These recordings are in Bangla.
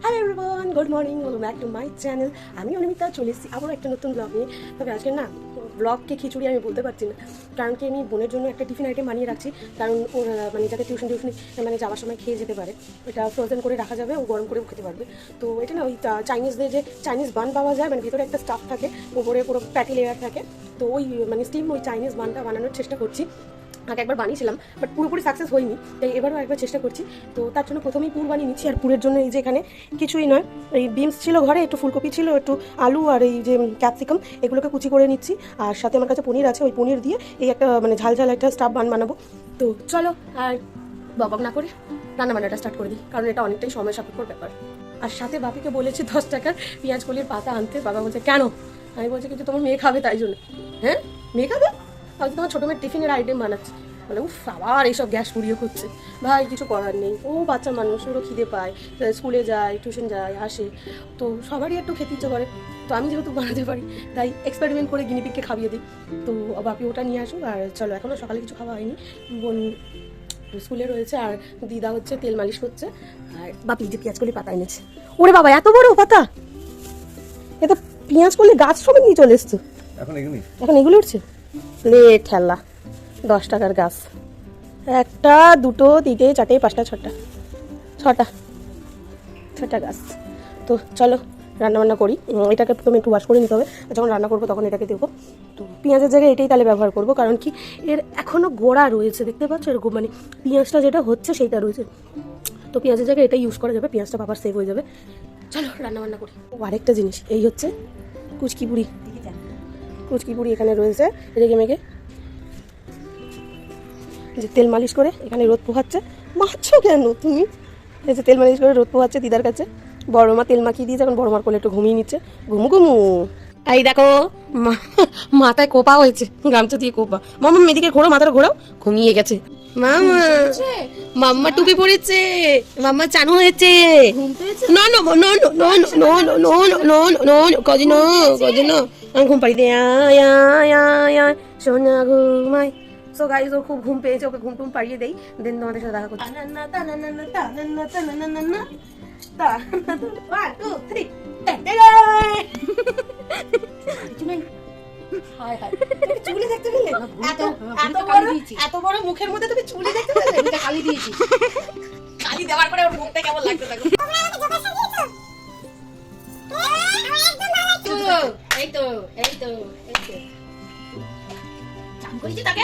Hello everyone, good morning, welcome back to my channel. আমি অনিমিতা চলে এসেছি আবারও একটা নতুন ব্লগ নিয়ে। তবে আজকে না ব্লগকে খিচুড়ি আমি বলতে পারছি না, কারণ কি আমি বোনের জন্য একটা টিফিন আইটেম বানিয়ে রাখছি, কারণ ওর মানে যাতে টিউশন মানে যাওয়ার সময় খেয়ে যেতে পারে। এটা ফ্রোজেন করে রাখা যাবে, ও গরম করেও খেতে পারবে। তো এটা না ওই চাইনিজদের যে চাইনিজ বান পাওয়া যায়, মানে ভিতরে একটা স্টাফ থাকে, উপরে পুরো প্যাটি লেয়ার থাকে। তো ওই মানে স্টিম ওই চাইনিজ বানটা বানানোর চেষ্টা করছি। আগে একবার বানিয়েছিলাম, বাট পুরোপুরি সাকসেস হয়নি, তাই এবারও একবার চেষ্টা করছি। তো তার জন্য প্রথমেই পুর বানিয়ে নিচ্ছি। আর পুরের জন্য এই যে এখানে কিছুই নয়, এই বিনস ছিল ঘরে, একটু ফুলকপি ছিল, একটু আলু আর এই যে ক্যাপসিকাম, এগুলোকে কুচি করে নিচ্ছি। আর সাথে আমার কাছে পনির আছে, ওই পনির দিয়ে এই একটা মানে ঝাল ঝাল একটা স্টাফ বানাবো। তো চলো আর বকবক না করে রান্নাবান্নাটা স্টার্ট করে দিই, কারণ এটা অনেকটাই সময় সাপেক্ষর ব্যাপার। আর সাথে বাপিকে বলেছি 10 টাকার পেঁয়াজ কলির পাতা আনতে। বাবা বলছে কেন? আমি বলছি কিন্তু তোমার মেয়ে খাবে, তাই জন্য। হ্যাঁ, মেয়ে খাবে? হয়তো তোমার ছোটো মেয়ের টিফিনের আইটেম বানাচ্ছে। বলে উফ, আবার এইসব গ্যাস পুড়িয়ে করছে। ভাই কিছু করার নেই, ও বাচ্চা মানুষ, ওরও খিদে পায়, স্কুলে যায়, টিউশন যায়, আসে, তো সবারই একটু খেতে ইচ্ছে করে। তো আমি যেহেতু বানাতে পারি, তাই এক্সপেরিমেন্ট করে গিনিপিককে খাইয়ে দিই। তো বাপি ওটা নিয়ে আসুক। আর চলো, এখনও সকালে কিছু খাওয়া হয়নি, বোন স্কুলে রয়েছে, আর দিদা হচ্ছে তেল মালিশ করছে, আর বাপি যে পেঁয়াজ কলি পাতা এনেছে। ওরে বাবা, এত বড় পাতা! এ তো পেঁয়াজ কলি গাছ সব নিয়ে চলে এসছো। এখন এগুলো উঠছে লে ঠেলা। 10 টাকার গাছ, একটা দুটো তিনটে চারটে পাঁচটা ছটা গাছ। তো চলো রান্নাবান্না করি। এটাকে প্রথমে একটু ওয়াশ করে নিতে হবে, যখন রান্না করবো তখন এটাকে দেবো। তো পেঁয়াজের জায়গায় এটাই তাহলে ব্যবহার করবো, কারণ কি এর এখনও গোড়া রয়েছে, দেখতে পাচ্ছ, এরকম মানে পেঁয়াজটা যেটা হচ্ছে সেইটা রয়েছে। তো পেঁয়াজের জায়গায় এটাই ইউজ করা যাবে, পেঁয়াজটা বাবার সেভ হয়ে যাবে। চলো রান্নাবান্না করি। আরেকটা জিনিস, এই হচ্ছে কুচকি পুরি এখানে রয়েছে রেগে মেগে, যে তেল মালিশ করে এখানে রোদ পোহাচ্ছে। মারছো কেন তুমি? এই যে তেল মালিশ করে রোদ পোহাচ্ছে দিদার কাছে। বড় মা তেল মাখিয়ে দিয়েছে, এখন বড় মার কোলে একটু ঘুমিয়ে নিচ্ছে। ঘুমু। এই দেখো মাথায় কোপা হয়েছে, গামছা দিয়ে কোপা। মামা মেদিকে ঘোরো, মাথাটা ঘোরাও। ঘুমিয়ে গেছে মামা। মাম্মা টুপি পরেছে, মাম্মা চানু হয়েছে। কদিন আমি ঘুম পাড়ি দে, সোনা ঘুমাই। সো গাইস, ওর খুব ঘুম পেয়েছে, ওকে ঘুম টুম পাড়িয়ে দেই, দেন তোমাদের সাথে দেখা করছি। 1 2 3 চুলি দেখতে পেলে? এত বড় মুখের মধ্যে তুমি চুলি দেখতে পেলে? কালি দিয়েছি, কালি দেওয়ার পরে ওর মুখটা কেমন লাগছে দেখো। এই তো চান করেছি তাকে।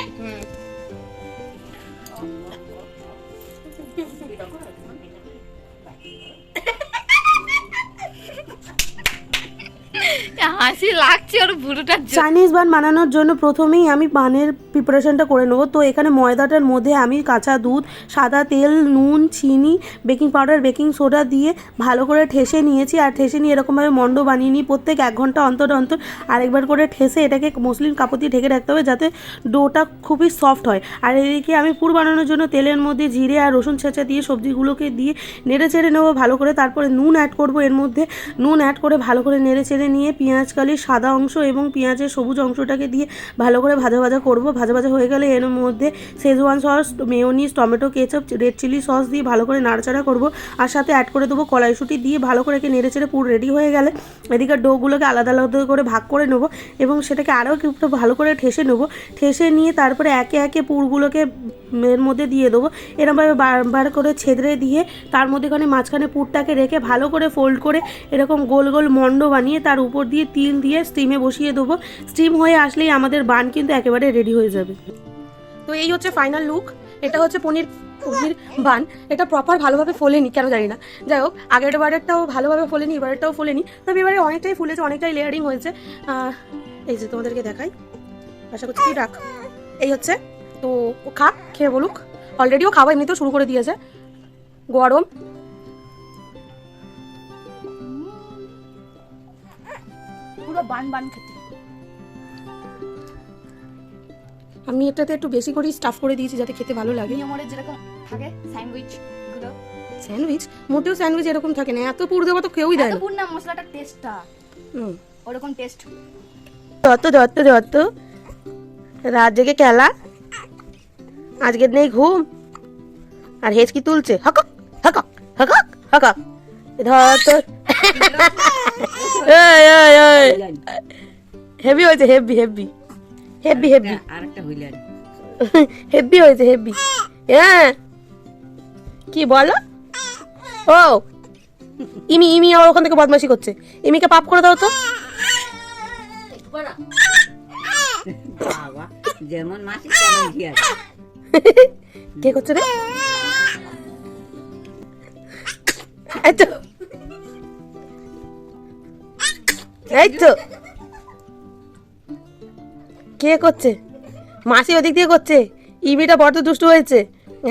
হাসি লাগছে ওর বুড়োটার। চাইনিজ বান বানানোর জন্য প্রথমেই আমি বানের প্রিপারেশনটা করে নেবো। তো এখানে ময়দাটার মধ্যে আমি কাঁচা দুধ, সাদা তেল, নুন, চিনি, বেকিং পাউডার, বেকিং সোডা দিয়ে ভালো করে ঠেসে নিয়েছি। আর ঠেসে নিয়ে এরকমভাবে মণ্ড বানিয়ে নিই। প্রত্যেক 1 ঘন্টা অন্তর আরেকবার করে ঠেসে এটাকে মসলিন কাপড় দিয়ে ঢেকে রাখতে হবে, যাতে ডোটা খুবই সফট হয়। আর এদিকে আমি পুর বানানোর জন্য তেলের মধ্যে জিরে আর রসুন ছেঁচা দিয়ে সবজিগুলোকে দিয়ে নেড়ে চেড়ে নেবো ভালো করে। তারপরে নুন অ্যাড করবো এর মধ্যে। নুন অ্যাড করে ভালো করে নেড়ে চেড়ে নিয়ে পেঁয়াজ কালির সাদা অংশ এবং পেঁয়াজের সবুজ অংশটাকে দিয়ে ভালো করে ভাজা করব। ভাজা হয়ে গেলে এর মধ্যে schezwan sauce, mayonnaise, tomato ketchup, red chilli sauce দিয়ে ভালো করে নাড়াচাড়া করব। আর সাথে অ্যাড করে দেবো কড়াইশুঁটি দিয়ে ভালো করে নেড়ে চেড়ে পুরো রেডি হয়ে গেলে এদিকে ডোগুলোকে আলাদা করে ভাগ করে নেবো এবং সেটাকে আরও একটু ভালো করে ঠেসে নেবো। ঠেসে নিয়ে তারপরে একে একে পুরগুলোকে এর মধ্যে দিয়ে দেবো। এরকমভাবে বারবার করে ছেদরে দিয়ে তার মধ্যেখানে মাঝখানে পুরটাকে রেখে ভালো করে ফোল্ড করে এরকম গোল গোল মণ্ড বানিয়ে তার উপর দিয়ে তিল দিয়ে স্টিমে বসিয়ে দেবো। স্টিম হয়ে আসলেই আমাদের বান কিন্তু একেবারে রেডি হয়ে যাবে। তো এই হচ্ছে ফাইনাল লুক। এটা হচ্ছে পনির বান। এটা প্রপার ভালোভাবে ফোলেনি, কেন জানি না। যাই হোক, আগের বারেরটাও ভালোভাবে ফোলেনি, এবারেরটাও ফোলেনি, তবে এবারে অনেকটাই ফুলেছে, অনেকটাই লেয়ারিং হয়েছে। এই যে তোমাদেরকে দেখাই, আশা করছি কি রাখ। এই হচ্ছে, তো ও খেয়ে বলুক। অলরেডিও খাওয়া এমনিতেও শুরু করে দিয়েছে। গরম পুরো বান খেতে। আমি এটাতে একটু বেশি করে স্টাফ করে দিয়েছি যাতে খেতে ভালো লাগে। নিয়মরে যেরকম থাকে স্যান্ডউইচ গুলো। স্যান্ডউইচ মোটেও স্যান্ডউইচ এরকম থাকে না, এত পুর দেওয়া তো কেউই দেয় না। পুর না, মশলাটার টেস্টটা ওরকম টেস্ট। যত রাত জেগে খেলা, আজকের নেই ঘুম, আর হেঁচকি তুলছে হকক হকক হকক হকক। ধর তো হেভি হয়েছে, হেভি হেভি হেভি হেভি আরেকটা হইলেন হেভি হয়েছে, হেভি। হ্যাঁ কি বলো? ও ইমি ইমি আমার ওখান থেকে বদমাশি করছে, ইমিকে পাপ করে দাও তো। বাবা যেমন মাসি তেমন ঘি আছে। কে করছে রে? এই তো এই তো কে করছে? মাসি ওদিক দিয়ে করছে, ইমিটা বড্ড দুষ্টু হয়েছে।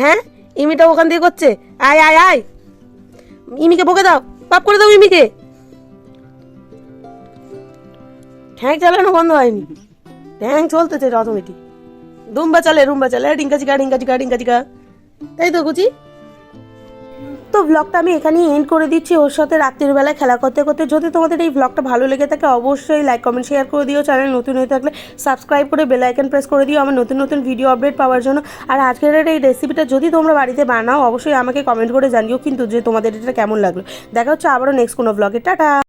হ্যাঁ ইমিটা ওখান দিয়ে করছে, আয় আয় আয়, ইমিকে বকে দাও, পাপ করে দাও ইমিকে। ঠ্যাং চালানো বন্ধ হয়নি, ঠ্যাং চলতেছে অটোমেটিক। রুম্বা চলে ডিঙ্কা চিকা ডিঙ্কা চিকা ডিঙ্কা চিকা, তাই তো কুচি। তো ব্লগটা আমি এখানেই এন্ড করে দিচ্ছি ওর সাথে রাত্রির বেলায় খেলা করতে করতে। যদি তোমাদের এই ব্লগটা ভালো লেগে থাকে অবশ্যই লাইক কমেন্ট শেয়ার করে দিও। চ্যানেল নতুন হয়ে থাকলে সাবস্ক্রাইব করে বেল আইকন প্রেস করে দিও আমার নতুন নতুন ভিডিও আপডেট পাওয়ার জন্য। আর আজকের এই রেসিপিটা যদি তোমরা বাড়িতে বানাও অবশ্যই আমাকে কমেন্ট করে জানিও কিন্তু যে তোমাদের এটা কেমন লাগলো। দেখা হচ্ছে আবারও নেক্সট কোনো ব্লগে। টাটা।